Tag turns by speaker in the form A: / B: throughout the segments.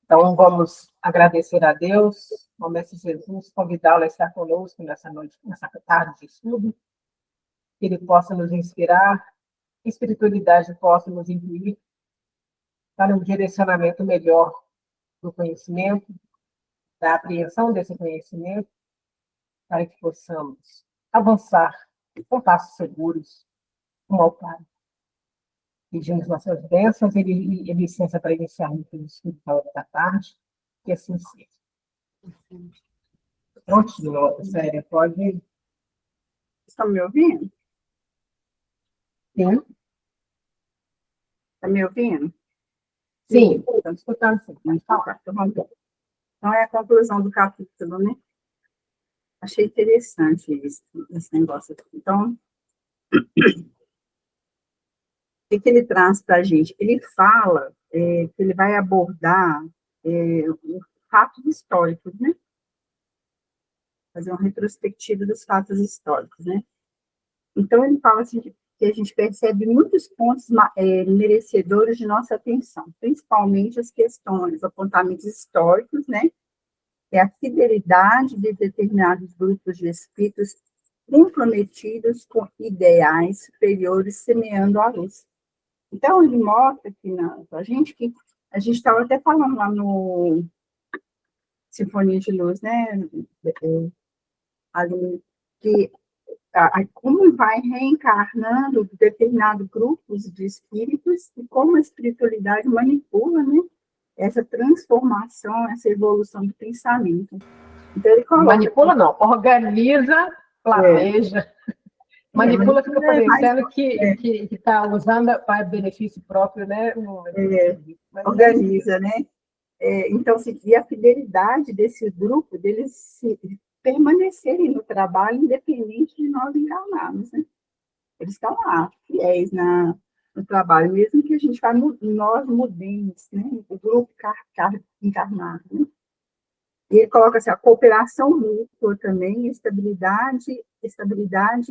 A: Então, vamos agradecer a Deus, ao Mestre Jesus, convidá-lo a estar conosco nessa noite, nessa tarde de estudo, que ele possa nos inspirar, que a espiritualidade possa nos incluir para um direcionamento melhor do conhecimento, da apreensão desse conhecimento, para que possamos avançar com passos seguros rumo ao Pai. Pedimos nossas bênçãos e licença para iniciarmos o estudo da hora da tarde, que assim seja. Prontinho, Séria, pode.
B: Estão me ouvindo?
A: Sim.
B: Está me ouvindo?
A: Sim, estamos escutando sim.
B: Então, é a conclusão do capítulo, né? Achei interessante esse negócio aqui. Então, o que ele traz para a gente? Ele fala que ele vai abordar os fatos históricos, né? Fazer uma retrospectiva dos fatos históricos, né? Então, ele fala assim, que a gente percebe muitos pontos merecedores de nossa atenção, principalmente as questões, apontamentos históricos, né? É a fidelidade de determinados grupos de espíritos comprometidos com ideais superiores, semeando a luz. Então, ele mostra aqui para a gente que a gente estava até falando lá no Sinfonia de Luz, né? Ali, que como vai reencarnando determinados grupos de espíritos e como a espiritualidade manipula, né? Essa transformação, essa evolução do pensamento. Então, ele coloca...
A: Manipula não, organiza, planeja. Manipula fica parecendo que está usando para benefício próprio, né?
B: Organiza, né? Então, e a fidelidade desse grupo, deles se permanecerem no trabalho, independente de nós encarnarmos, né? Eles estão lá, fiéis no trabalho, mesmo que a gente nós mudemos, né? O grupo encarnado, né? E ele coloca assim, a cooperação mútua também, estabilidade,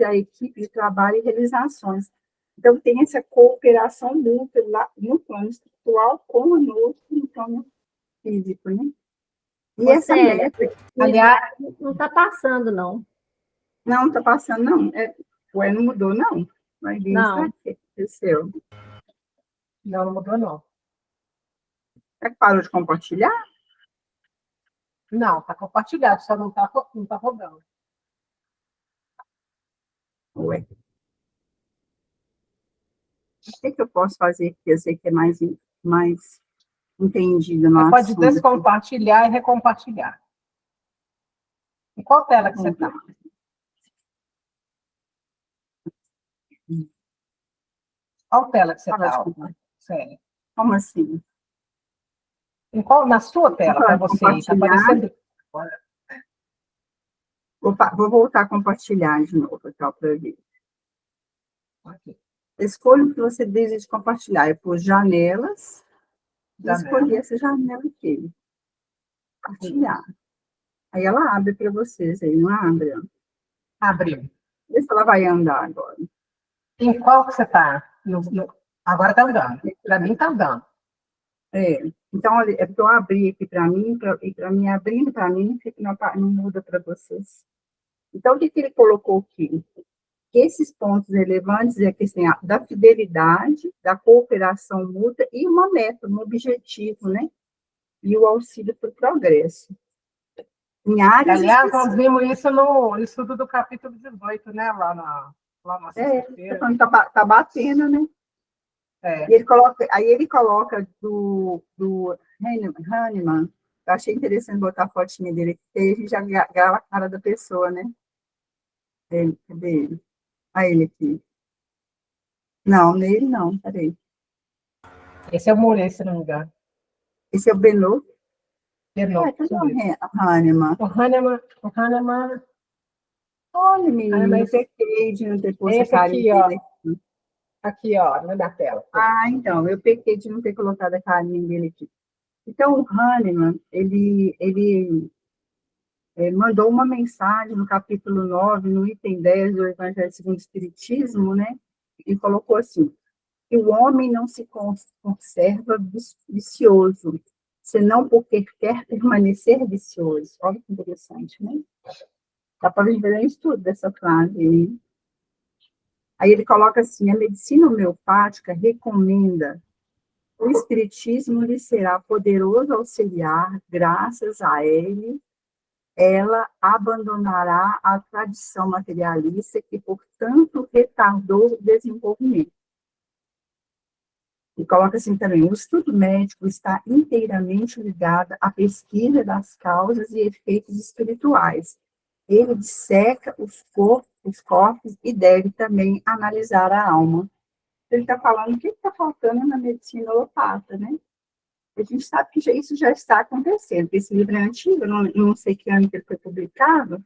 B: a equipe de trabalho e realizações. Então, tem essa cooperação mútua lá no plano espiritual conosco no plano físico, né? E essa meta...
C: Aliás, não está passando, não.
B: Não está passando, não. Ué, não mudou, não. Mas
C: não.
B: O que aconteceu?
A: Não mudou, não.
B: É que parou de compartilhar?
A: Não, está compartilhado, só não está rodando.
B: Ué. O que eu posso fazer que eu sei que é mais entendido no
A: Você pode
B: assunto?
A: descompartilhar e recompartilhar. Em qual tela que você está? Qual tela que você está? Sério.
B: Como assim?
A: Na sua tela, para você? Está aparecendo.
B: Vou voltar a compartilhar de novo, para ver.
A: Okay.
B: Escolha o que você deseja compartilhar. É por janelas. Escolhi essa janela aqui. Compartilhar. Aí ela abre para vocês, aí não abre?
A: Abriu.
B: Vê se ela vai andar agora.
A: Em qual que você está? Agora está andando. Para mim está andando.
B: Então, é porque eu abri aqui para mim, e para mim, abrindo para mim, não muda para vocês. Então, o que ele colocou aqui? Que esses pontos relevantes é a questão da fidelidade, da cooperação mútua e uma meta, um objetivo, né? E o auxílio para o progresso. Em áreas
A: Aliás, nós vimos isso no estudo do capítulo 18, né? Lá na sexta-feira.
B: Tá batendo, né? E ele coloca do Hahnemann, eu achei interessante botar a fotinha dele, porque aí a gente já grava a cara da pessoa, né? Cadê ele? Olha ele aqui. Não, nele não, peraí.
A: Esse é o Moreira, se não me engano.
B: Esse é o Benoît?
A: Benoît.
B: O Hahnemann.
A: O Hahnemann.
B: Olha, menina, eu pequei de não ter posto a carinha dele aqui.
A: Aqui, ó, na minha tela.
B: Então, eu pequei de não ter colocado a carinha dele aqui. Então, o Hahnemann, ele mandou uma mensagem no capítulo 9, no item 10 do Evangelho segundo o Espiritismo, né? E colocou assim: que o homem não se conserva vicioso, senão porque quer permanecer vicioso. Olha que interessante, né? Dá para ver um estudo dessa frase aí. Aí ele coloca assim, a medicina homeopática recomenda o espiritismo lhe será poderoso auxiliar, graças a ele, ela abandonará a tradição materialista que, portanto, retardou o desenvolvimento. E coloca assim também, o estudo médico está inteiramente ligado à pesquisa das causas e efeitos espirituais. Ele disseca os corpos e deve também analisar a alma. Ele está falando o que está faltando na medicina alopata, né? A gente sabe que isso já está acontecendo. Esse livro é antigo, não sei que ano que ele foi publicado,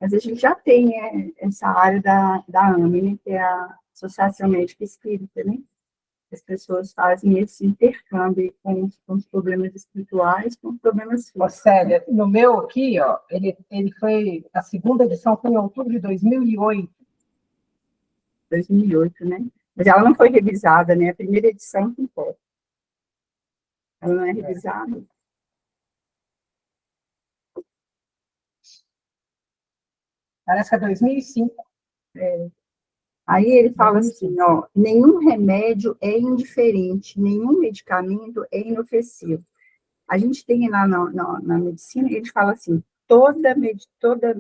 B: mas a gente já tem essa área da AME, né, que é a Associação Médica Espírita, né? As pessoas fazem esse intercâmbio com os problemas espirituais, com os problemas físicos.
A: Célia, no meu aqui, ó, ele foi, a segunda edição foi em outubro de 2008.
B: 2008, né? Mas ela não foi revisada, né? A primeira edição que importa. Ela não é revisada.
A: Parece que é 2005.
B: Aí ele fala assim, ó, nenhum remédio é indiferente, nenhum medicamento é inofensivo. A gente tem lá na medicina, ele fala assim, toda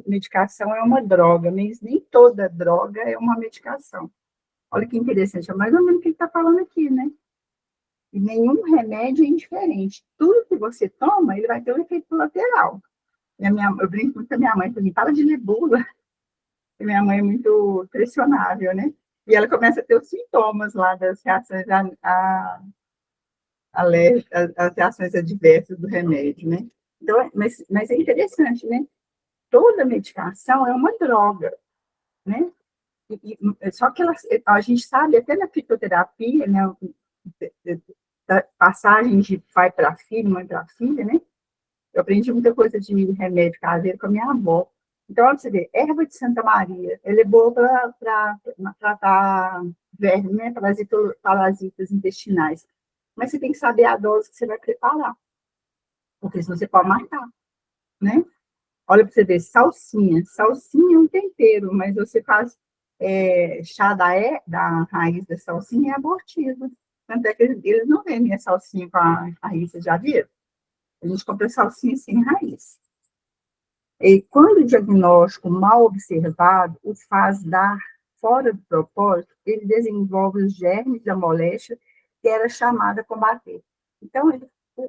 B: medicação é uma droga, mas nem toda droga é uma medicação. Olha que interessante, é mais ou menos o que ele está falando aqui, né? E nenhum remédio é indiferente. Tudo que você toma, ele vai ter um efeito colateral. Eu brinco muito com a minha mãe, assim, para de ler bula. E minha mãe é muito pressionável, né? E ela começa a ter os sintomas lá das reações as reações adversas do remédio, né? Então, mas é interessante, né? Toda medicação é uma droga, né? Só que a gente sabe, até na fitoterapia, né? Da passagem de pai para filho, mãe para filha, né? Eu aprendi muita coisa de remédio caseiro com a minha avó. Então, olha você ver, erva de Santa Maria, ela é boa para tratar vermes, né? Parasitas intestinais. Mas você tem que saber a dose que você vai preparar, porque senão você pode matar, né? Olha para você ver, salsinha. Salsinha é um tempero, mas você faz chá da raiz da salsinha é abortivo. Tanto é que eles não vendem a salsinha com a raiz, você já viram? A gente compra salsinha sem raiz. E quando o diagnóstico mal observado o faz dar fora do propósito, ele desenvolve os germes da moléstia que era chamada a combater. Então,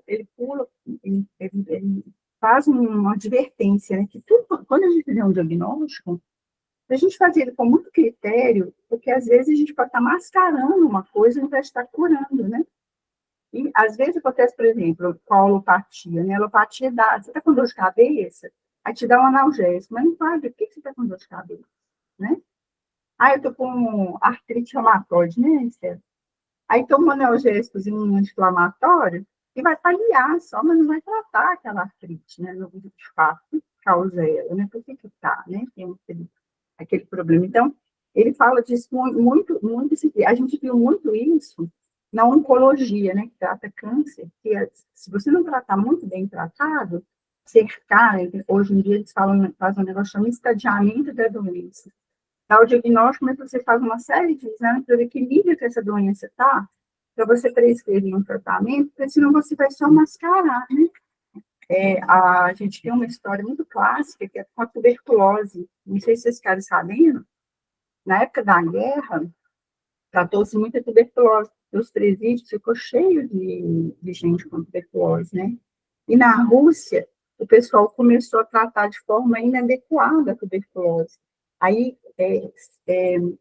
B: ele pula, ele faz uma advertência, né, que tudo, quando a gente fizer um diagnóstico, a gente faz ele com muito critério, porque às vezes a gente pode estar mascarando uma coisa ao invés de estar curando, né? E às vezes acontece, por exemplo, com a alopatia, né? A alopatia dá, você está com dor de cabeça, aí te dá um analgésico, mas não sabe por que você está com dor de cabeça, né? Ah, eu estou com artrite reumatoide, né, Esther? Aí toma um analgésicozinho anti-inflamatório e vai paliar só, mas não vai tratar aquela artrite, né? No de fato, que causa ela, né? Por que tá, né? Tem aquele problema. Então, ele fala disso muito, muito. A gente viu muito isso na oncologia, né? Que trata câncer, que se você não tratar muito bem tratado, cercar, hoje em dia eles fazem um negócio chamado estadiamento da doença. Dá o diagnóstico, mas você faz uma série de exames para ver que nível que essa doença está, para você prescrever um tratamento, porque senão você vai só mascarar, né? A gente tem uma história muito clássica, que é com a tuberculose. Não sei se vocês ficaram sabendo, na época da guerra, tratou-se muita tuberculose. Os presídios ficou cheio de gente com tuberculose, né? E na Rússia, o pessoal começou a tratar de forma inadequada a tuberculose. Aí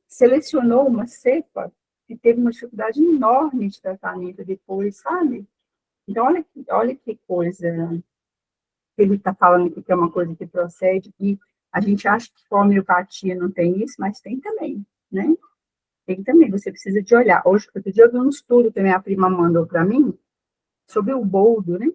B: selecionou uma cepa que teve uma dificuldade enorme de tratamento depois, sabe? Então, olha que coisa que ele está falando aqui, que é uma coisa que procede, e a gente acha que a homeopatia não tem isso, mas tem também, né? Tem também, você precisa de olhar. Hoje, outro dia eu vi um estudo que a minha prima mandou para mim, sobre o boldo, né?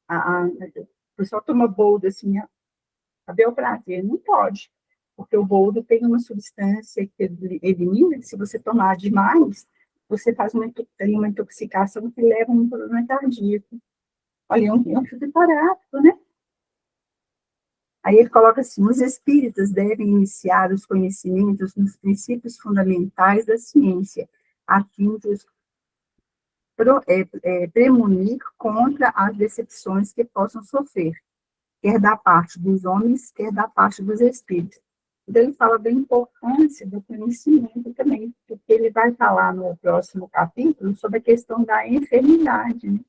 B: O pessoal toma boldo assim, a bel prazer, não pode, porque o boldo tem uma substância que elimina, que se você tomar demais, você faz tem uma intoxicação que leva a um problema cardíaco. Olha, é um filtro parágrafo, né? Aí ele coloca assim: os espíritas devem iniciar os conhecimentos nos princípios fundamentais da ciência, a fim de os premunir contra as decepções que possam sofrer, quer da parte dos homens, quer da parte dos espíritos. Então, ele fala da importância do conhecimento também, porque ele vai falar no próximo capítulo sobre a questão da enfermidade, né?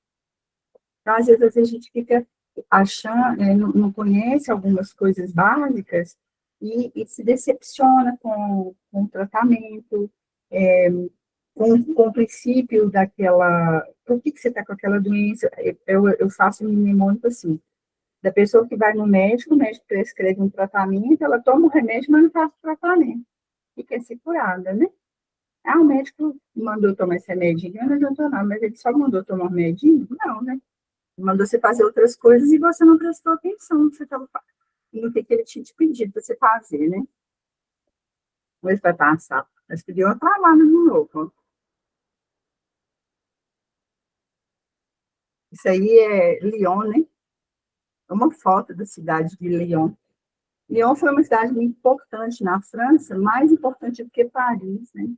B: Então, às vezes, a gente fica achando, não conhece algumas coisas básicas e se decepciona com o tratamento, com o princípio daquela... Por que você está com aquela doença? Eu faço um mnemônico assim: da pessoa que vai no médico, o médico prescreve um tratamento, ela toma o remédio, mas não faz o tratamento. E quer ser curada, né? Ah, o médico mandou tomar esse remedinho, não adiantou nada, mas ele só mandou tomar um remedinho? Não, né? Mandou você fazer outras coisas e você não prestou atenção no que você estava fazendo, no que ele tinha te pedido para você fazer, né? Mas vai passar. Mas pediu uma palavra de novo. Ó. Isso aí é Lyon, né? É uma foto da cidade de Lyon. Lyon foi uma cidade muito importante na França, mais importante do que Paris, né?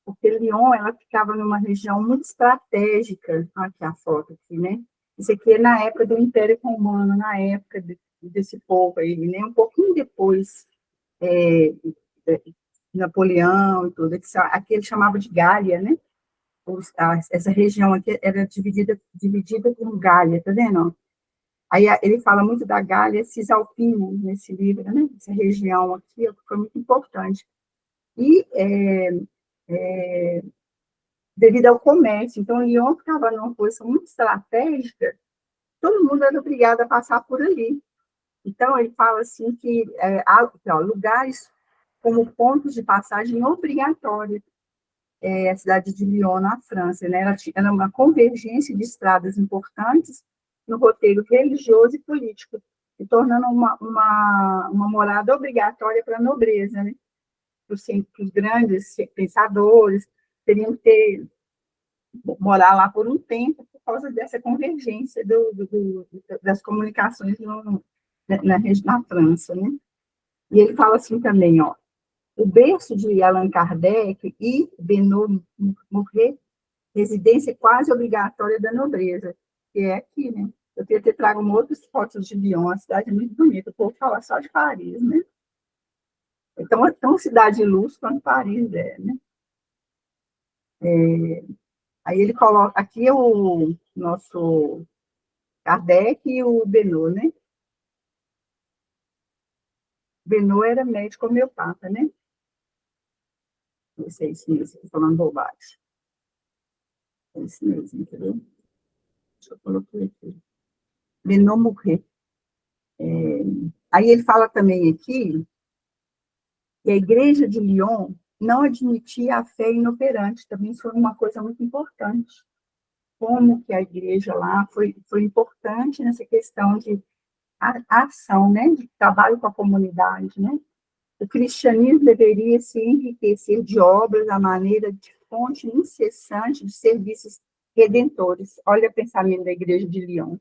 B: Porque Lyon, ela ficava numa região muito estratégica. Aqui a foto, aqui, né? Isso aqui é na época do Império Romano, na época desse povo aí, né? Um pouquinho depois de Napoleão e tudo. Aqui ele chamava de Gália, né? Essa região aqui era dividida por Gália, tá vendo? Aí ele fala muito da Gália Cisalpina nesse livro, né? Essa região aqui foi muito importante. E devido ao comércio, então Lyon ficava numa posição muito estratégica, todo mundo era obrigado a passar por ali. Então ele fala assim que há lugares como pontos de passagem obrigatórios. A cidade de Lyon, na França, né? Ela era uma convergência de estradas importantes no roteiro religioso e político, e tornando uma morada obrigatória para a nobreza, né? Os grandes pensadores teriam que morar lá por um tempo por causa dessa convergência das comunicações na França, né? E ele fala assim também, ó: o berço de Allan Kardec e Benoît Mouret, residência quase obrigatória da nobreza, que é aqui, né? Eu queria ter trago outras fotos de Lyon, a cidade é muito bonita, o povo fala só de Paris, né? Então, é tão cidade de luz quanto Paris é, né? Aí ele coloca, aqui é o nosso Kardec e o Benoît, né? Benoît era médico homeopata, né? Não sei se estou falando bobagem. É isso mesmo, entendeu? Deixa eu colocar aqui. Benoît Mouret. Aí ele fala também aqui que a igreja de Lyon não admitia a fé inoperante, também foi uma coisa muito importante. Como que a igreja lá foi importante nessa questão de ação, né, de trabalho com a comunidade, né? O cristianismo deveria se enriquecer de obras à maneira de fonte incessante de serviços redentores. Olha o pensamento da igreja de Lyon.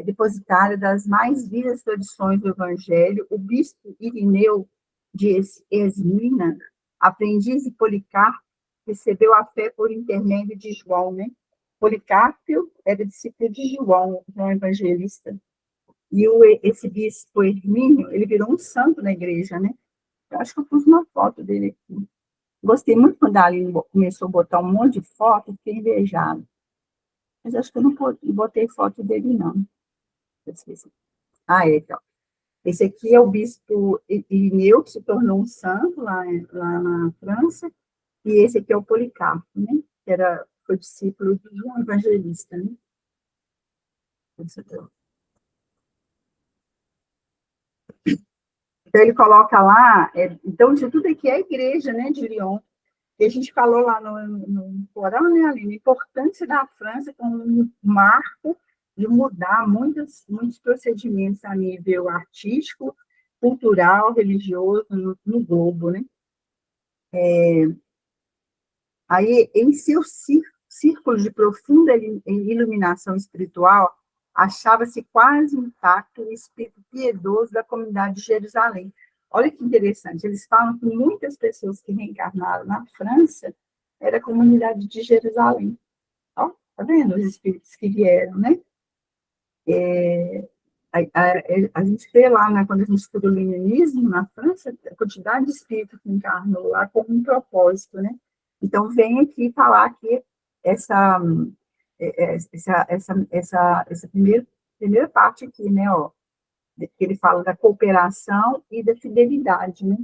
B: Depositária das mais vivas tradições do Evangelho, o bispo Irineu de Esmina, aprendiz de Policarpo, recebeu a fé por intermédio de João, né? Policarpo era discípulo de João Evangelista. E esse bispo Hermínio, ele virou um santo na igreja, né? Eu acho que eu pus uma foto dele aqui. Gostei muito quando a Aline começou a botar um monte de foto, fiquei invejada. Mas acho que eu não botei foto dele, não. Então. Esse aqui é o bispo Irineu, que se tornou um santo lá na França, e esse aqui é o Policarpo, né? Que foi discípulo de João Evangelista, né? Então, ele coloca lá, então, isso tudo aqui é a igreja, né, de Lyon. E a gente falou lá no coral, né, Aline, a importância da França como um marco de mudar muitos procedimentos a nível artístico, cultural, religioso no globo, né? Aí, em seu círculo de profunda iluminação espiritual, achava-se quase intacto o espírito piedoso da comunidade de Jerusalém. Olha que interessante, eles falam que muitas pessoas que reencarnaram na França era a comunidade de Jerusalém. Ó, tá vendo os espíritos que vieram, né? A gente vê lá, né, quando a gente estuda o leninismo na França, a quantidade de espírito que encarnou lá com um propósito, né? Então, vem aqui falar que essa, essa primeira parte aqui, né, ó, que ele fala da cooperação e da fidelidade, né?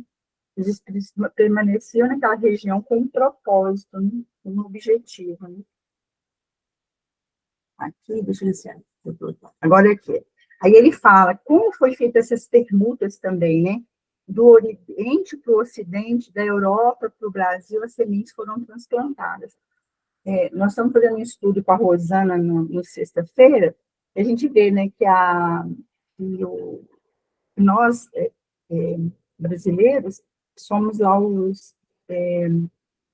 B: Os espíritos permaneciam naquela região com um propósito, né? Um objetivo, né? Aqui, deixa eu ver se é. Agora aqui. Aí ele fala como foi feitas essas permutas também, né? Do Oriente para o Ocidente, da Europa para o Brasil, as sementes foram transplantadas. Nós estamos fazendo um estudo com a Rosana no sexta-feira, e a gente vê, né, nós, brasileiros, somos lá os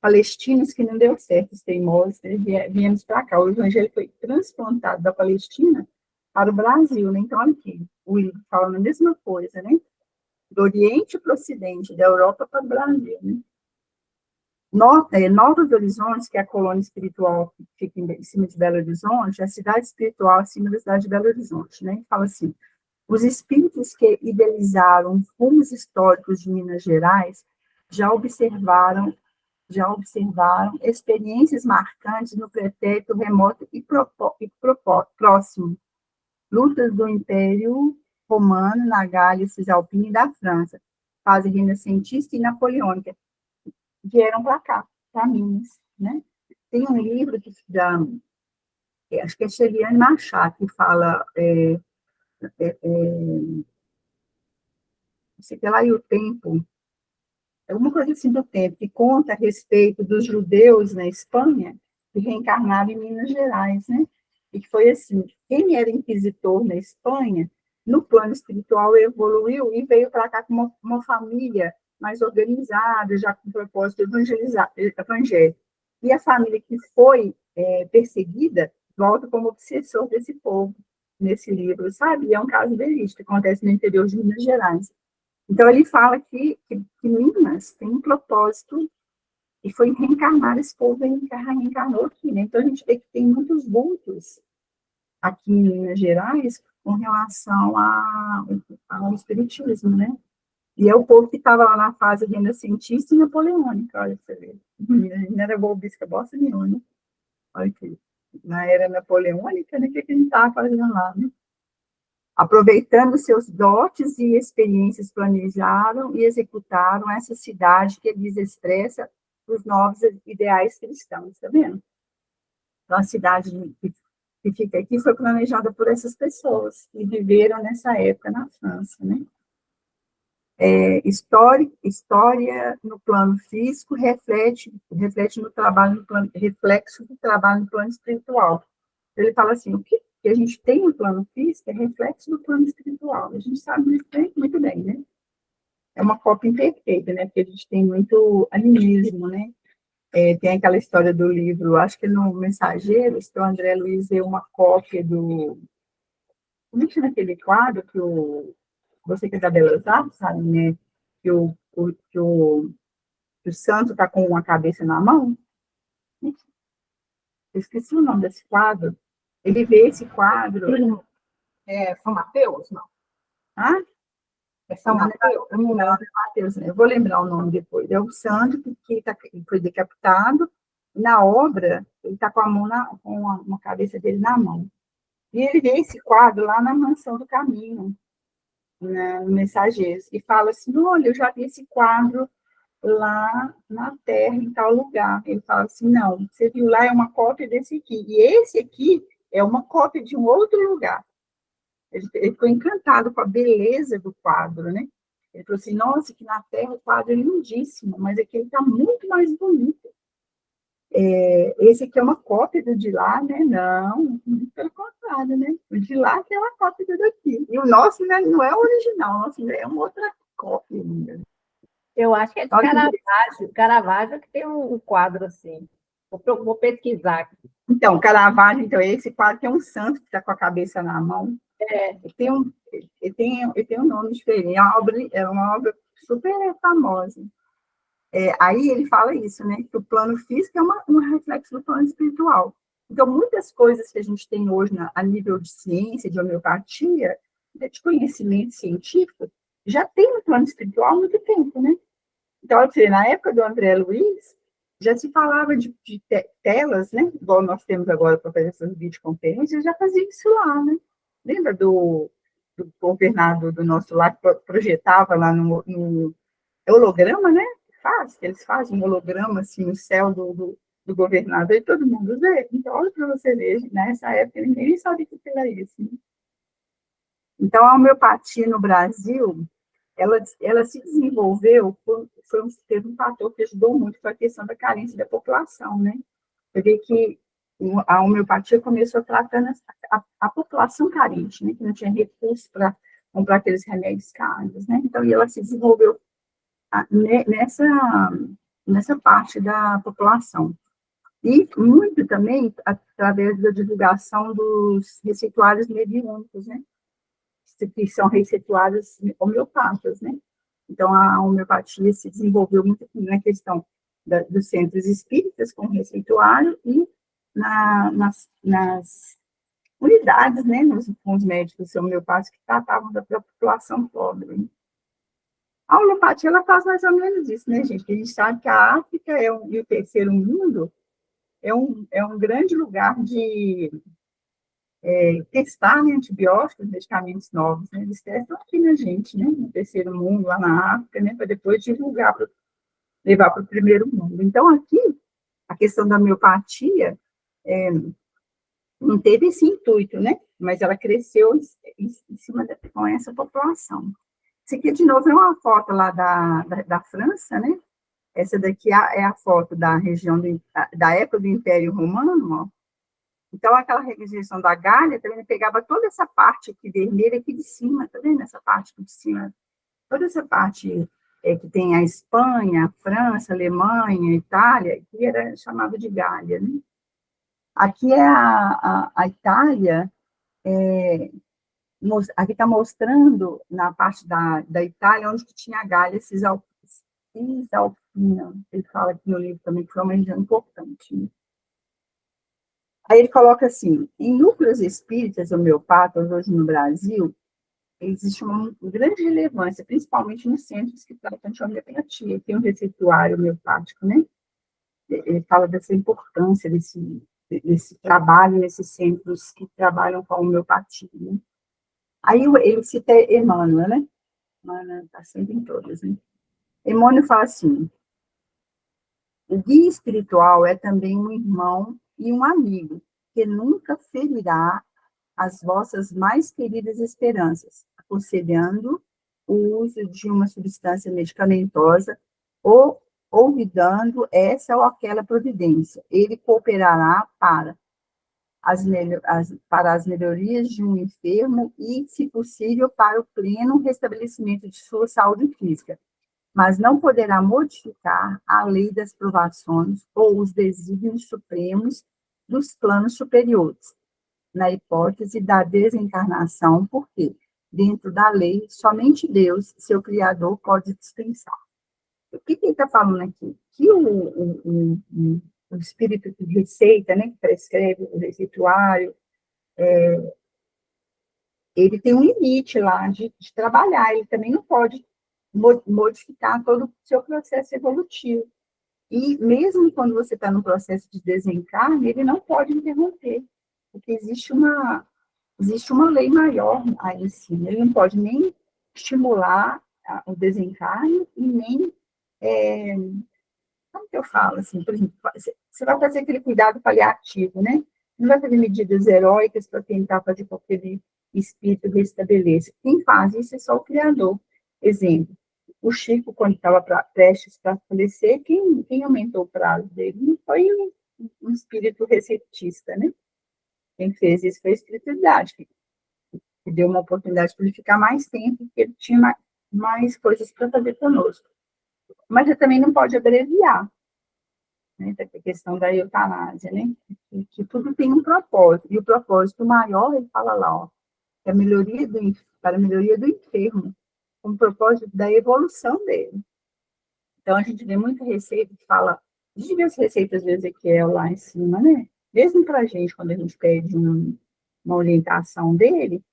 B: palestinos que não deu certo, os teimosos, né, viemos para cá. O evangelho foi transplantado da Palestina para o Brasil, né? Então, aqui, o livro fala a mesma coisa, né? Do Oriente para o Ocidente, da Europa para o Brasil, né? Novos Horizontes, que é a colônia espiritual que fica em cima de Belo Horizonte, é a cidade espiritual acima da cidade de Belo Horizonte, né? Fala assim, os espíritos que idealizaram os rumos históricos de Minas Gerais já observaram experiências marcantes no pretérito remoto e próximo, lutas do Império Romano na Gália Cisalpina e da França, fase renascentista e napoleônica, vieram para cá, para Minas, né? Tem um livro acho que é Cheliane Machado, que fala, não sei que lá, e o tempo, alguma coisa assim do tempo, que conta a respeito dos judeus na Espanha, que reencarnaram em Minas Gerais, né? E que foi assim, quem era inquisitor na Espanha, no plano espiritual evoluiu e veio para cá com uma família mais organizada, já com o propósito de evangelizar, evangelho. E a família que foi perseguida volta como obsessor desse povo, nesse livro, sabe? E é um caso verídico, que acontece no interior de Minas Gerais. Então, ele fala que Minas tem um propósito e foi reencarnar, esse povo reencarnou aqui, né? Então, a gente vê que tem muitos vultos aqui em Minas Gerais com relação ao espiritismo, né? E é o povo que estava lá na fase renascentista e napoleônica, olha, você vê. Não era golpista bosta nenhuma, né? Olha aqui. Na era napoleônica, né? O que a gente estava fazendo lá, né? Aproveitando seus dotes e experiências, planejaram e executaram essa cidade que lhes expressa os novos ideais cristãos, tá vendo? Então, a cidade que fica aqui foi planejada por essas pessoas que viveram nessa época na França, né? História no plano físico reflete no trabalho no plano, reflexo do trabalho no plano espiritual. Ele fala assim, o que a gente tem no plano físico é reflexo do plano espiritual. A gente sabe muito bem, né? É uma cópia imperfeita, né? Porque a gente tem muito animismo, né? Tem aquela história do livro, acho que no Mensageiros, que o André Luiz deu uma cópia do... Como é que chama aquele quadro que você que é da Belas Artes, sabe, né? Que o santo está com uma cabeça na mão? Eu esqueci o nome desse quadro. Ele vê esse quadro...
A: É São Mateus? Não.
B: Ah?
A: É São Mateus?
B: Eu não lembro, Mateus, né? Eu vou lembrar o nome depois. É o santo que foi decapitado. Na obra, ele está com a mão com uma cabeça dele na mão. E ele vê esse quadro lá na Mansão do Caminho, no Mensageiros, e fala assim, olha, eu já vi esse quadro lá na Terra, em tal lugar. Ele fala assim, não, você viu lá, é uma cópia desse aqui. E esse aqui é uma cópia de um outro lugar. Ele ficou encantado com a beleza do quadro, né? Ele falou assim, nossa, que na Terra o quadro é lindíssimo, mas aqui ele está muito mais bonito. Esse aqui é uma cópia do de lá, né? Não, pelo contrário. nada, né? O de lá que é uma cópia do daqui. E o nosso, né, não é o original, o nosso é uma outra cópia ainda.
C: Eu acho que é de
B: Olha que
C: Caravaggio. Caravaggio que tem um quadro assim. Vou pesquisar aqui.
B: Então, Caravaggio, então, esse quadro que é um santo que está com a cabeça na mão. Ele tem um nome diferente. É uma obra super famosa. Aí ele fala isso, né? Que o plano físico é um reflexo do plano espiritual. Então, muitas coisas que a gente tem hoje a nível de ciência, de homeopatia, de conhecimento científico, já tem no plano espiritual há muito tempo, né? Então, na época do André Luiz, já se falava de telas, né? Igual nós temos agora para fazer essas videoconferências, já fazia isso lá, né? Lembra do governador do nosso lar que projetava lá no holograma, né? Eles fazem um holograma assim no céu do governador e todo mundo vê. Então, olha para você ver, nessa época ninguém nem sabia o que era isso. Né? Então, a homeopatia no Brasil, ela se desenvolveu, teve um fator que ajudou muito com a questão da carência da população, né? Você vê que a homeopatia começou tratando a população carente, né? Que não tinha recursos para comprar aqueles remédios caros, né? Então, ela se desenvolveu nessa parte da população. E muito também através da divulgação dos receituários mediúnicos, né? Que são receituários homeopatas, né? Então, a homeopatia se desenvolveu muito na questão dos centros espíritas com receituário e nas unidades, né? Com os médicos homeopatas que tratavam da população pobre. Né? A homeopatia, ela faz mais ou menos isso, né, gente? A gente sabe que a África e o terceiro mundo é um grande lugar de testar, né, antibióticos, medicamentos novos, né? Eles testam aqui na gente, né? No terceiro mundo, lá na África, né? Para depois divulgar, levar para o primeiro mundo. Então, aqui, a questão da homeopatia não teve esse intuito, né? Mas ela cresceu em cima com essa população. Isso aqui, de novo, é uma foto lá da França, né? Essa daqui é a foto da região da época do Império Romano, ó. Então, aquela região da Gália também pegava toda essa parte aqui vermelha aqui de cima, tá vendo? Essa parte aqui de cima, toda essa parte que tem a Espanha, a França, a Alemanha, a Itália, que era chamada de Gália, né? Aqui é a Itália, aqui está mostrando na parte da Itália onde que tinha a Gália Cisalpina. Ele fala aqui no livro também que foi uma região importante. Né? Aí ele coloca assim, em núcleos espíritas homeopatas hoje no Brasil, existe uma grande relevância, principalmente nos centros que tratam de homeopatia, tem um receituário homeopático, né? Ele fala dessa importância desse trabalho nesses centros que trabalham com a homeopatia, né? Aí ele cita Emmanuel, né? Emmanuel está sempre em todas, né? Emmanuel fala assim, o guia espiritual é também um irmão e um amigo, que nunca ferirá as vossas mais queridas esperanças, aconselhando o uso de uma substância medicamentosa ou olvidando essa ou aquela providência. Ele cooperará para as melhorias de um enfermo e, se possível, para o pleno restabelecimento de sua saúde física, mas não poderá modificar a lei das provações ou os desígnios supremos dos planos superiores, na hipótese da desencarnação, porque, dentro da lei, somente Deus, seu Criador, pode dispensar. O que ele está falando aqui? Que o espírito que receita, né, que prescreve o receituário, ele tem um limite lá de trabalhar, ele também não pode modificar todo o seu processo evolutivo. E mesmo quando você está no processo de desencarne, ele não pode interromper, porque existe uma lei maior aí em cima. Ele não pode nem estimular o desencarne e nem, como que eu falo, assim, por exemplo, você vai fazer aquele cuidado paliativo, né? Não vai fazer medidas heróicas para tentar fazer com que aquele espírito restabeleça. Quem faz isso é só o Criador. Exemplo, o Chico, quando estava prestes para falecer, quem aumentou o prazo dele não foi um espírito receptista, né? Quem fez isso foi a espiritualidade, que deu uma oportunidade para ele ficar mais tempo, porque ele tinha mais coisas para fazer conosco. Mas ele também não pode abreviar, né? A questão da eutanásia, né? Que tudo tem um propósito, e o propósito maior, ele fala lá, ó, é para a melhoria do enfermo, com o propósito da evolução dele. Então, a gente vê muita receita que fala, a gente vê as receitas do Ezequiel lá em cima, né? Mesmo para a gente, quando a gente pede uma orientação dele,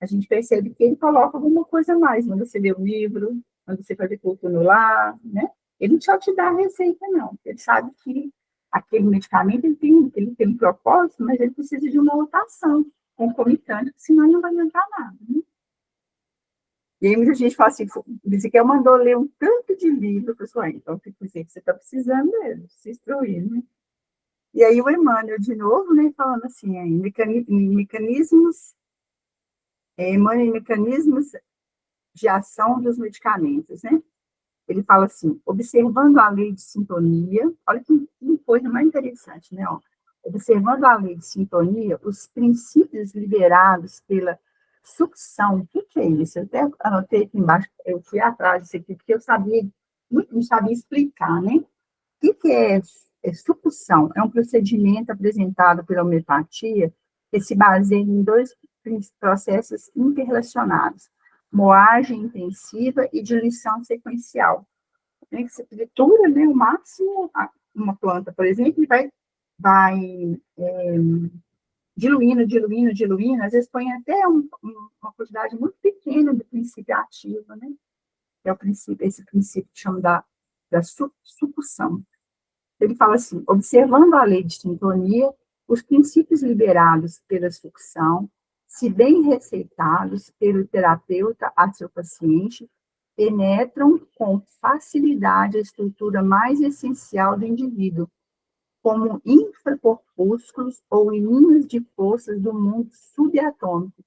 B: a gente percebe que ele coloca alguma coisa a mais, quando você lê o livro, quando você faz culto no lar, né? Ele não só te dá a receita, não. Ele sabe que aquele medicamento ele tem um propósito, mas ele precisa de uma outra ação concomitante, senão ele não vai adiantar nada, né? E aí muita gente fala assim, diz que eu mandou ler um tanto de livro, pessoal, então tem que dizer que você está precisando mesmo, se instruir, né? E aí o Emmanuel, de novo, né, falando assim, aí, mecanismos de ação dos medicamentos, né? Ele fala assim, observando a lei de sintonia, olha que coisa mais interessante, né? Ó, observando a lei de sintonia, os princípios liberados pela sucção, o que é isso? Eu até anotei aqui embaixo, eu fui atrás disso aqui, porque eu não sabia explicar, né? O que é sucção? É um procedimento apresentado pela homeopatia que se baseia em dois processos interrelacionados, moagem intensiva e diluição sequencial. Né? Você tritura, né, o máximo, uma planta, por exemplo, e vai diluindo, às vezes põe até uma quantidade muito pequena do princípio ativo, né? Que é esse princípio que chama da sucção. Ele fala assim, observando a lei de sintonia, os princípios liberados pela sucção, se bem receitados pelo terapeuta a seu paciente, penetram com facilidade a estrutura mais essencial do indivíduo, como infracorpúsculos ou em linhas de forças do mundo subatômico,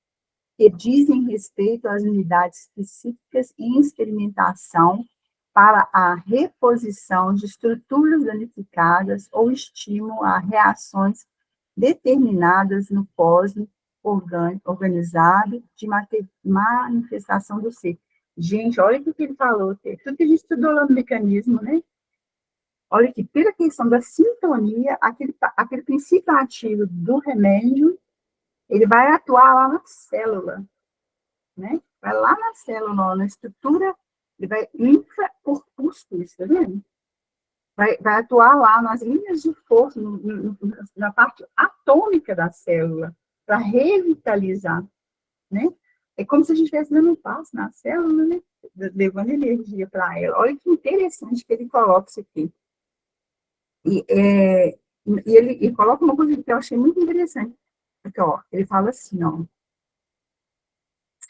B: que dizem respeito às unidades específicas em experimentação para a reposição de estruturas danificadas ou estímulo a reações determinadas no cosmos organizado de manifestação do ser. Gente, olha o que ele falou, tudo que a gente estudou lá no mecanismo, né? Olha aqui, pela questão da sintonia, aquele princípio ativo do remédio, ele vai atuar lá na célula, né? Vai lá na célula, na estrutura, ele vai infracorpúsculos, tá vendo? Vai atuar lá nas linhas de força, na parte atômica da célula, para revitalizar, né? É como se a gente estivesse dando um passo na célula, né? Levando energia para ela. Olha que interessante que ele coloca isso aqui. E ele coloca uma coisa que eu achei muito interessante. Aqui, ó, ele fala assim, ó,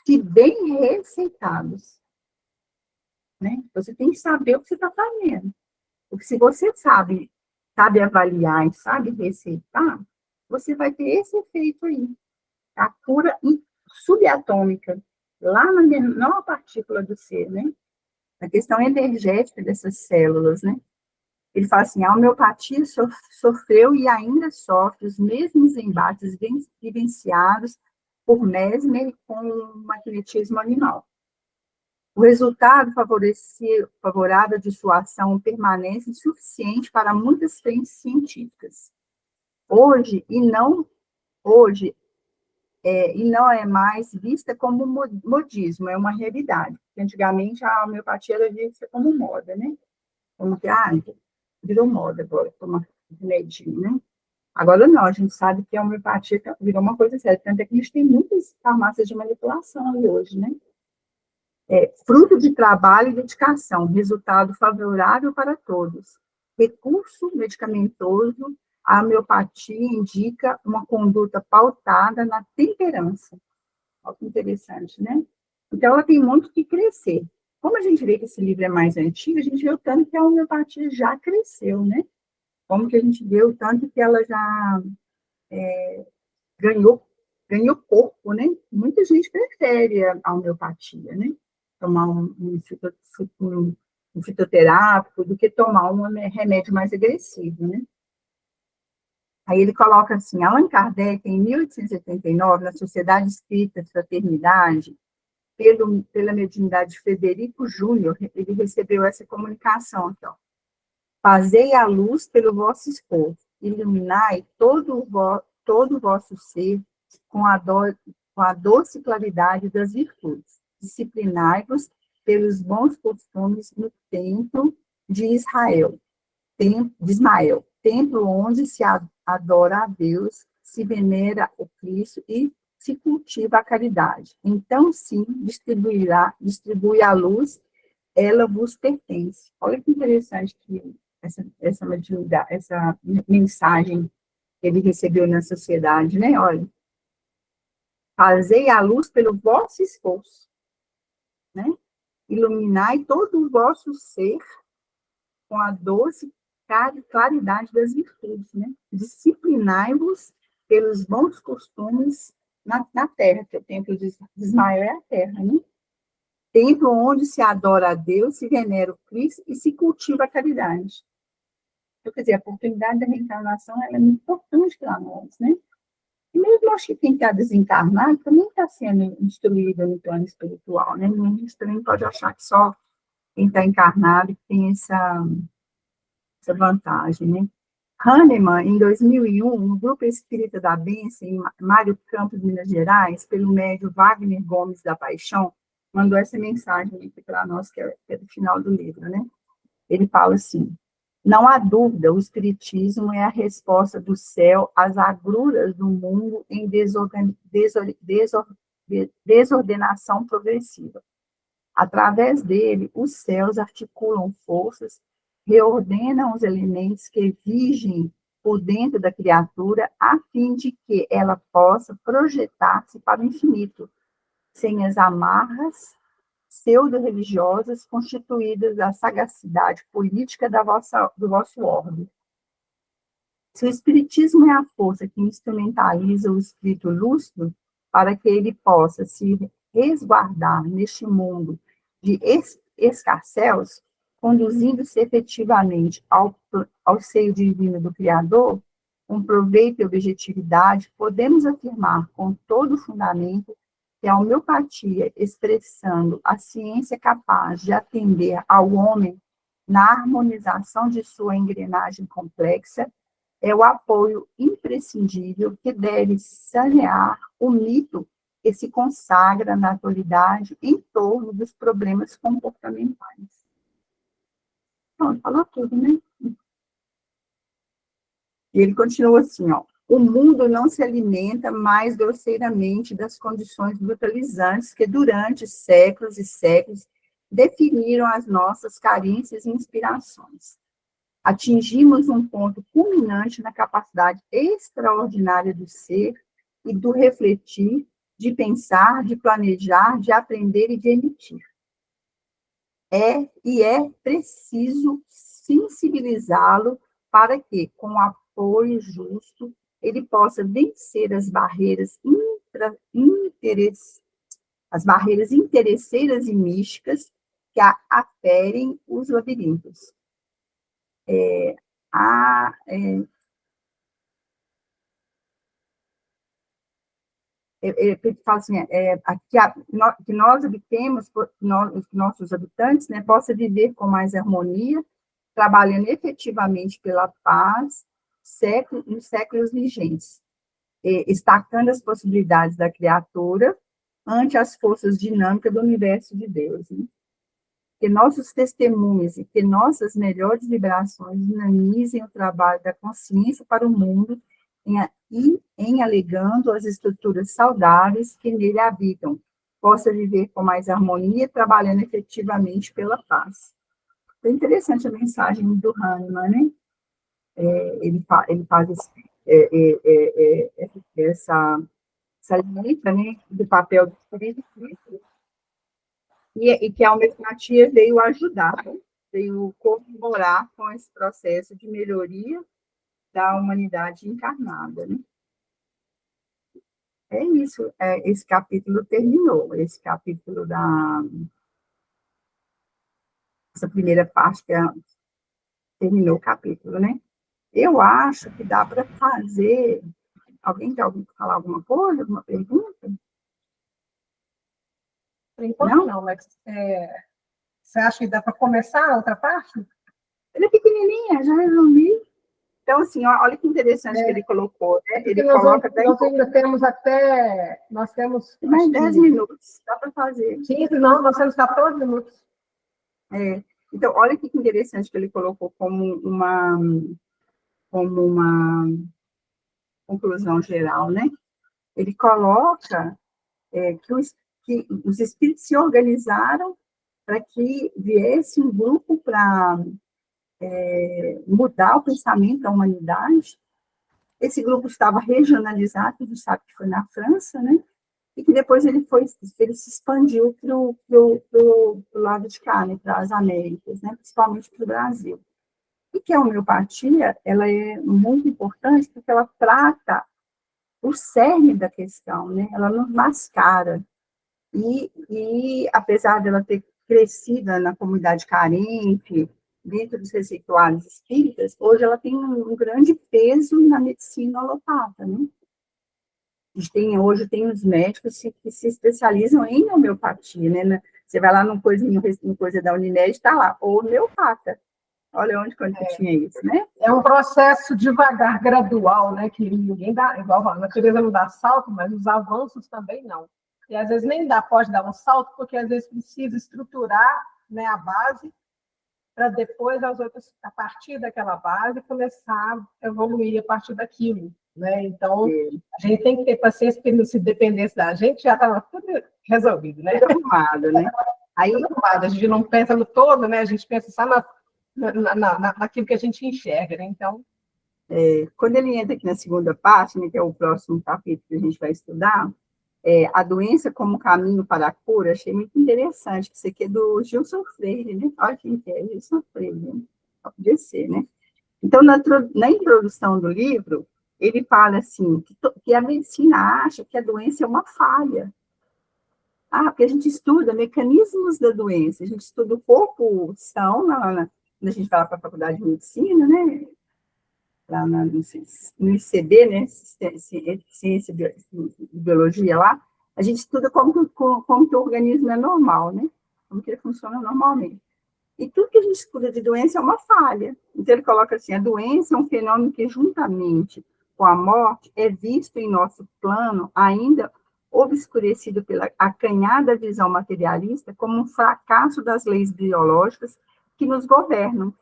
B: se bem receitados, né? Você tem que saber o que você está fazendo. Porque se você sabe avaliar e sabe receitar, você vai ter esse efeito aí. A cura subatômica, lá na menor partícula do ser, né? A questão energética dessas células, né? Ele fala assim, a homeopatia sofreu e ainda sofre os mesmos embates vivenciados por Mesmer com o magnetismo animal. O resultado favorável de sua ação permanece insuficiente para muitas frentes científicas. Hoje não é mais vista como modismo, é uma realidade. Antigamente a homeopatia era vista como moda, né? Como que, virou moda agora, tomar remedinho, né? Agora não, a gente sabe que a homeopatia virou uma coisa séria, tanto é que a gente tem muitas farmácias de manipulação aí hoje, né? Fruto de trabalho e dedicação, resultado favorável para todos. Recurso medicamentoso, a homeopatia indica uma conduta pautada na temperança. Olha que interessante, né? Então, ela tem muito que crescer. Como a gente vê que esse livro é mais antigo, a gente vê o tanto que a homeopatia já cresceu, né? Como que a gente vê o tanto que ela já ganhou corpo, né? Muita gente prefere a homeopatia, né? Tomar um fitoterápico do que tomar um remédio mais agressivo, né? Aí ele coloca assim, Allan Kardec, em 1889, na Sociedade Espírita de Fraternidade, pela mediunidade de Frederico Júnior, ele recebeu essa comunicação aqui, ó. Fazei a luz pelo vosso esforço, iluminai todo o vosso ser com a doce claridade das virtudes. Disciplinai-vos pelos bons costumes no templo de Ismael, templo onde se adora a Deus, se venera o Cristo e se cultiva a caridade. Então, sim, distribui a luz, ela vos pertence. Olha que interessante que essa mensagem que ele recebeu na sociedade, né? Olha, fazei a luz pelo vosso esforço, né? Iluminai todo o vosso ser com a doce claridade das virtudes, né? Disciplinai-vos pelos bons costumes na terra, que o templo de Ismael é a terra, né? Templo onde se adora a Deus, se venera o Cristo e se cultiva a caridade. Então, quer dizer, a oportunidade da reencarnação ela é muito importante para nós, né? E mesmo acho que quem está desencarnado também está sendo instruído no plano espiritual, né? Ninguém também pode achar que só quem está encarnado tem essa vantagem, né? Hahnemann, em 2001, no Grupo Espírita da Bênção, em Mário Campos, Minas Gerais, pelo médium Wagner Gomes da Paixão, mandou essa mensagem aqui para nós, que é do final do livro, né? Ele fala assim, não há dúvida, o Espiritismo é a resposta do céu às agruras do mundo em desordenação progressiva. Através dele, os céus articulam forças, reordenam os elementos que vigem por dentro da criatura, a fim de que ela possa projetar-se para o infinito, sem as amarras pseudo-religiosas constituídas da sagacidade política do vosso orbe. Se o Espiritismo é a força que instrumentaliza o espírito lúcido para que ele possa se resguardar neste mundo de escarcéus, conduzindo-se efetivamente ao seio divino do Criador, com proveito e objetividade, podemos afirmar com todo fundamento que a homeopatia, expressando a ciência capaz de atender ao homem na harmonização de sua engrenagem complexa, é o apoio imprescindível que deve sanear o mito que se consagra na atualidade em torno dos problemas comportamentais. Então, falou tudo, né? E ele continua assim, ó. O mundo não se alimenta mais grosseiramente das condições brutalizantes que durante séculos e séculos definiram as nossas carências e inspirações. Atingimos um ponto culminante na capacidade extraordinária do ser e do refletir, de pensar, de planejar, de aprender e de emitir. É preciso sensibilizá-lo para que, com o apoio justo, ele possa vencer as barreiras interesseiras e místicas que aferem os labirintos. Ele fala assim, que nós obtemos, nossos habitantes, né, possa viver com mais harmonia, trabalhando efetivamente pela paz nos séculos vigentes, destacando as possibilidades da criatura ante as forças dinâmicas do universo de Deus. Né? Que nossos testemunhos e que nossas melhores vibrações dinamizem o trabalho da consciência para o mundo em alegando as estruturas saudáveis que nele habitam, possa viver com mais harmonia, trabalhando efetivamente pela paz. É interessante a mensagem do Hahnemann, né? Ele faz essa letra, né, do papel do espírito, e que a homeopatia veio ajudar, veio colaborar com esse processo de melhoria da humanidade encarnada, né? É isso, esse capítulo terminou, esse capítulo essa primeira parte terminou o capítulo, né? Eu acho que dá para fazer. Alguém quer falar alguma coisa, alguma pergunta?
A: Por enquanto
B: Não?
A: não, mas você acha que dá para começar a outra parte?
B: Ela é pequenininha, já resolvi. Então, assim, olha que interessante que ele colocou, né?
A: Porque
B: Ele coloca até
A: nós ainda temos nós temos,
B: mais
A: acho
B: 10
A: que,
B: minutos, dá para fazer.
A: 15, não, nós temos 14 minutos.
B: É. Então, olha que interessante que ele colocou como uma conclusão geral, né? Ele coloca que os espíritos se organizaram para que viesse um grupo para mudar o pensamento da humanidade. Esse grupo estava regionalizado, a gente sabe que foi na França, né? E que depois ele se expandiu para o lado de cá, né? Para as Américas, né? Principalmente para o Brasil. E que a homeopatia, ela é muito importante porque ela trata o cerne da questão, né? Ela não mascara. Apesar dela ter crescido na comunidade carente, dentro dos receituários espíritas, hoje ela tem um grande peso na medicina alopata, né? Hoje tem os médicos que se especializam em homeopatia, né? Você vai lá no coisa da Unimed, está lá, homeopata. Olha onde quando tinha isso, né?
A: É um processo devagar, gradual, né? Que ninguém dá, igual a natureza não dá salto, mas os avanços também não. E às vezes nem pode dar um salto, porque às vezes precisa estruturar, né, a base para depois as outras, a partir daquela base, começar a evoluir a partir daquilo, né? Então, a gente tem que ter paciência, porque se dependesse da gente, já estava tudo resolvido, né?
B: Tudo arrumado, né?
A: Aí, a gente não pensa no todo, né? A gente pensa só naquilo que a gente enxerga, né? Então,
B: quando ele entra aqui na segunda parte, né, que é o próximo capítulo que a gente vai estudar, a doença como caminho para a cura, achei muito interessante, que isso aqui é do Gilson Freire, né? Olha quem que é, Gilson Freire, né? Podia ser, né? Então, na introdução do livro, ele fala assim, que a medicina acha que a doença é uma falha. Porque a gente estuda mecanismos da doença, a gente estuda o corpo são, quando a gente vai para a faculdade de medicina, né? Lá no ICB, né? Ciência e Biologia lá, a gente estuda como que o organismo é normal, né? Como que ele funciona normalmente. E tudo que a gente estuda de doença é uma falha. Então, ele coloca assim, a doença é um fenômeno que, juntamente com a morte, é visto em nosso plano, ainda obscurecido pela acanhada visão materialista, como um fracasso das leis biológicas que nos governam.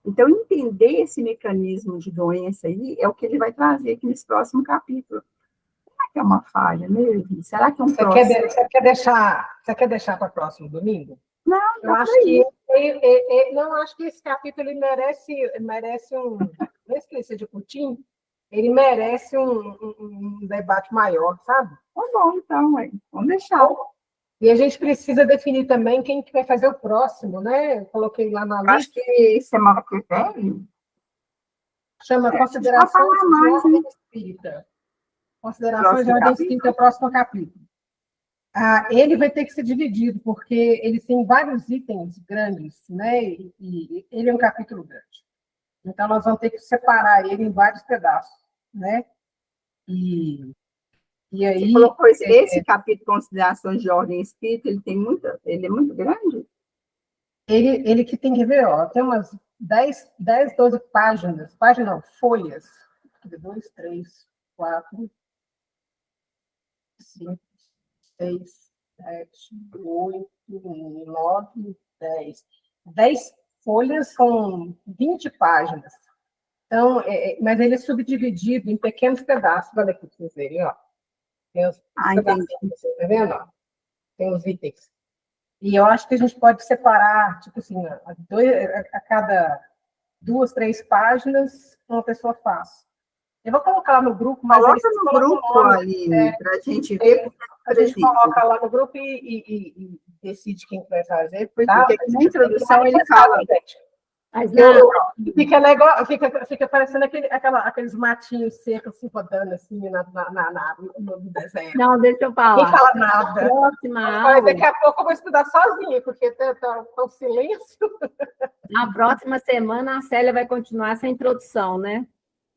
B: Então, entender esse mecanismo de doença aí é o que ele vai trazer aqui nesse próximo capítulo. Será que é uma falha mesmo? Será que é um processo?
A: Você quer deixar para o próximo domingo?
B: Não,
A: eu acho que não acho que esse capítulo ele merece um, mesmo que ele seja curtinho, ele merece um debate maior, sabe?
B: Tá bom, então, vamos deixar.
A: E a gente precisa definir também quem que vai fazer o próximo, né? Eu coloquei lá na lista.
B: Acho que semana que vem
A: chama Considerações de Ordem Espírita. Considerações de Ordem Espírita, o próximo capítulo. Ele vai ter que ser dividido, porque ele tem vários itens grandes, né? E ele é um capítulo grande. Então, nós vamos ter que separar ele em vários pedaços, né? E aí...
B: Você colocou esse capítulo, Considerações de Ordem Espírita, ele é muito grande?
A: Ele que tem que ver, ó, tem umas 10, 12 páginas, folhas. 2, 3, 4, 5, 6, 7, 8, 9, 10. 10 folhas são 20 páginas. Então, mas ele é subdividido em pequenos pedaços. Olha aqui para vocês verem, ó. Tem os pedacinhos, você tá vendo? Ó? Tem os itens. E eu acho que a gente pode separar, tipo assim, a cada 2, 3 páginas, uma pessoa faz. Eu vou colocar lá no grupo, mas
B: coloca no grupo ali, para a gente ver.
A: A gente coloca lá no grupo e decide quem vai fazer.
B: Porque na introdução ele fala.
C: Mas não,
A: Fica legal, fica parecendo aqueles matinhos secos se rodando assim no deserto.
C: não, deixa eu
A: Ninguém
C: falar.
A: fala nada.
C: Próxima
A: Mas
C: aula,
A: daqui a pouco eu vou estudar sozinha, porque tá um silêncio.
C: na próxima semana, a Célia vai continuar essa introdução, né?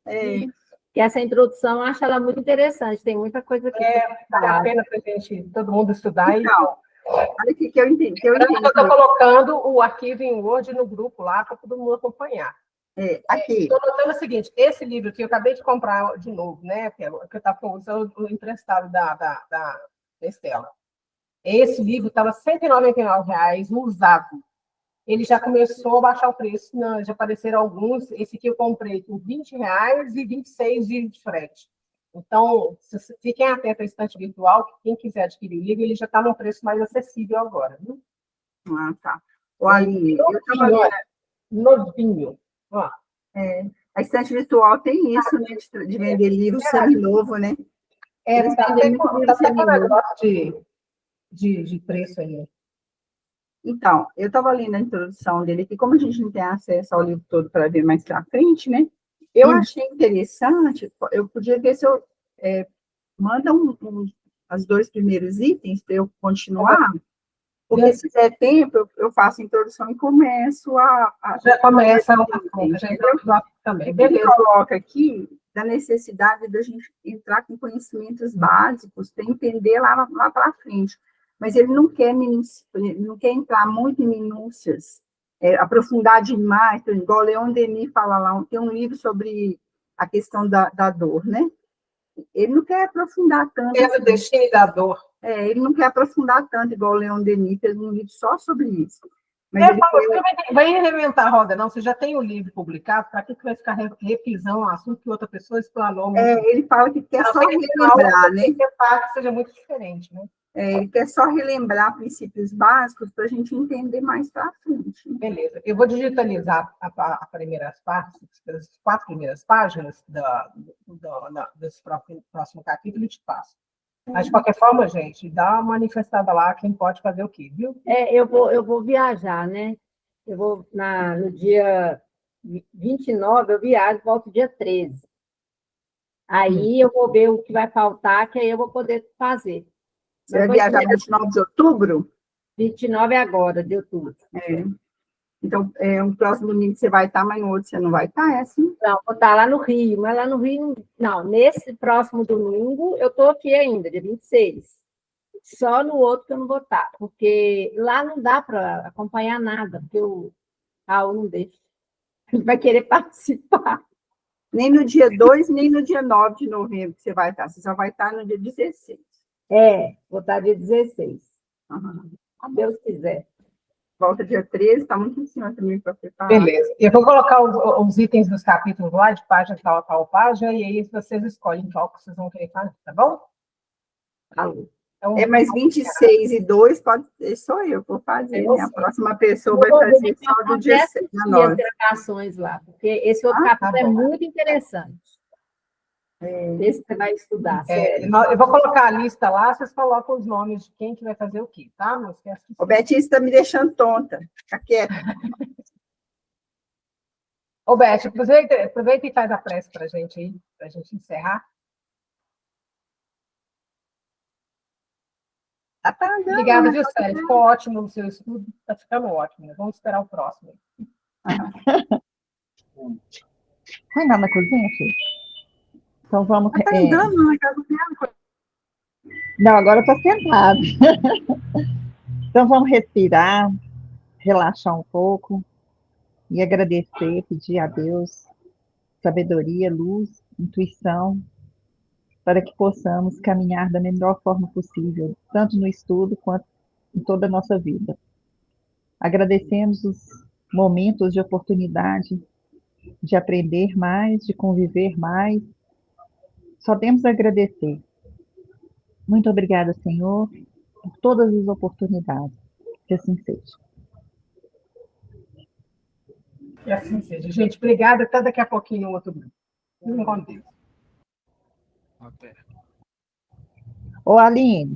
B: É,
C: Que essa introdução, eu acho ela muito interessante, tem muita coisa aqui para
A: Vale a
C: falar.
A: pena para todo mundo estudar.
B: então, olha o que eu entendi.
A: Eu estou colocando o arquivo em Word no grupo lá para todo mundo acompanhar.
B: Aqui,
A: Estou notando o seguinte, esse livro que eu acabei de comprar de novo, né? Que eu estava usando o emprestado da Estela. Esse livro estava R$ 199 usado. Ele já começou a baixar o preço, né? Já apareceram alguns. Esse aqui eu comprei por R$ 20 e 26 de frete. Então, fiquem atentos à estante virtual, que quem quiser adquirir o livro, ele já está num preço mais acessível agora. Viu?
B: tá. O Aline, eu estava
A: novinho. Ó.
B: A estante virtual tem isso, né, de vender livro seminovo, né? Eles
A: Tá
B: vendem
A: até
B: muito livro
A: com
B: seminovo.
A: negócio de preço aí.
B: Então, eu estava lendo a introdução dele, que como a gente não tem acesso ao livro todo para ver mais para frente, né? Eu achei interessante, eu podia ver se eu manda os 2 primeiros itens para eu continuar, porque se der tempo, eu faço a introdução e começo
A: já começa a
B: item,
A: já
B: entendeu?
A: também.
B: Ele
A: Beleza.
B: coloca aqui da necessidade da gente entrar com conhecimentos básicos para entender lá para frente. Mas ele não quer entrar muito em minúcias, aprofundar demais, igual o Leon Denis fala lá, tem um livro sobre a questão da dor, né? Ele não quer aprofundar tanto.
A: É o destino da dor.
B: Ele não quer aprofundar tanto, igual o Leon Denis fez um livro só sobre isso. Mas
A: vai reinventar a roda, não. Você já tem o livro publicado, para que vai ficar reprisando um assunto que outra pessoa explanou?
B: Ele fala que quer só relembrar, né?
A: Que seja muito diferente, né?
B: Ele quer só relembrar princípios básicos para a gente entender mais para frente.
A: Beleza. Eu vou digitalizar as primeiras partes, as 4 primeiras páginas desse próximo capítulo e te passo. Mas, de qualquer forma, gente, dá uma manifestada lá, quem pode fazer o quê, viu?
C: Eu vou viajar, né? Eu vou no dia 29, eu viajo, volto dia 13. Aí eu vou ver o que vai faltar, que aí eu vou poder fazer.
B: Você vai viajar 29 de outubro?
C: 29 é agora, de outubro.
B: Então, o próximo domingo você vai estar, mas no outro você não vai estar, é assim?
C: Não, vou estar lá no Rio, mas lá no Rio, não. Nesse próximo domingo, eu estou aqui ainda, dia 26. Só no outro que eu não vou estar, porque lá não dá para acompanhar nada, porque o Raul não deixa. Ele vai querer participar.
B: Nem no dia 2, nem no dia 9 de novembro que você vai estar. Você só vai estar no dia 16.
C: Vou estar dia 16. Se Deus quiser.
B: Volta dia 13, está muito em cima também para preparar.
A: Beleza. Eu vou colocar os itens dos capítulos lá, de página tal, tal página, e aí vocês escolhem qual que vocês vão querer fazer, tá bom?
C: Alô.
A: Então,
B: mas 26 e 2 pode ser só eu que vou fazer, né? A próxima pessoa vai fazer só do dia 6.
C: As gravações lá, porque esse outro capítulo é muito interessante. Esse que você vai estudar.
A: Eu vou colocar a lista lá, vocês colocam os nomes de quem que vai fazer o quê, tá? Não esquece disso.
B: O Betinho está me deixando tonta. Fica quieta.
A: Ô, Beth, aproveita e faz a prece para a gente aí, para a gente encerrar. Obrigada, viu, Célia? Ficou ótimo o seu estudo, está ficando ótimo. Vamos esperar o próximo.
D: Vai lá na cozinha, filho? Então vamos.
B: Tá andando na casa dela.
D: Não, agora está sentado. Então vamos respirar, relaxar um pouco e agradecer, pedir a Deus sabedoria, luz, intuição, para que possamos caminhar da melhor forma possível, tanto no estudo quanto em toda a nossa vida. Agradecemos os momentos de oportunidade de aprender mais, de conviver mais. Só temos a agradecer. Muito obrigada, Senhor, por todas as oportunidades. Que assim seja.
A: Que assim seja. Gente, obrigada. Até daqui a pouquinho, outro grupo. Com Deus.
D: Ô, Aline.